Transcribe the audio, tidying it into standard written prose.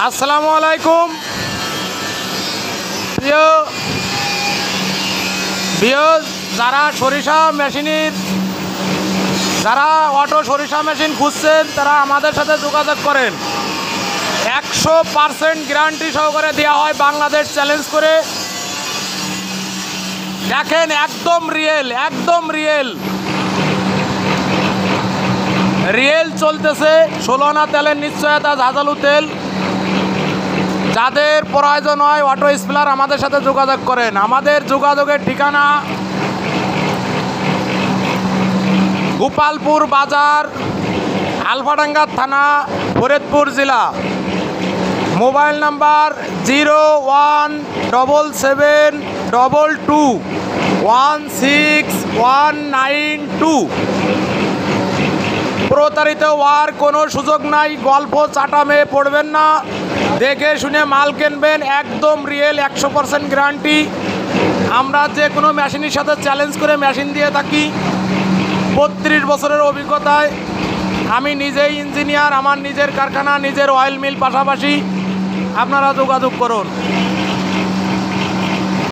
আসসালামু আলাইকুম প্রিয় ভিউয়ার্স, যারা সরিষা মেশিনের অটো সরিষা মেশিন খুঁজছেন তারা আমাদের সাথে যোগাযোগ করেন। 100% গ্যারান্টি সহকারে দেওয়া হয়, বাংলাদেশ চ্যালেঞ্জ করে। দেখেন, একদম রিয়েল চলতেছে। 16 আনা তেলের নিশ্চয়তা, ঝাঁঝালু তেল। যাদের প্রয়োজন হয় অটো স্পিলার আমাদের সাথে যোগাযোগ করেন। আমাদের যোগাযোগের ঠিকানা গোপালপুর বাজার, আলফাডাঙ্গা থানা, ফরিদপুর জেলা। Mobile number 017722169192। প্রতারিত হওয়ার কোনো সুযোগ নাই। গল্প চাটামে পড়বেন না, দেখে শুনে মাল কিনবেন। একদম রিয়েল, 100% গ্যারান্টি। আমরা যে কোনো মেশিনের সাথে চ্যালেঞ্জ করে মেশিন দিয়ে থাকি। 32 বছরের অভিজ্ঞতায় আমি নিজেই ইঞ্জিনিয়ার, আমার নিজের কারখানা, নিজের অয়েল মিল। পাশাপাশি আপনারা যোগাযোগ করুন।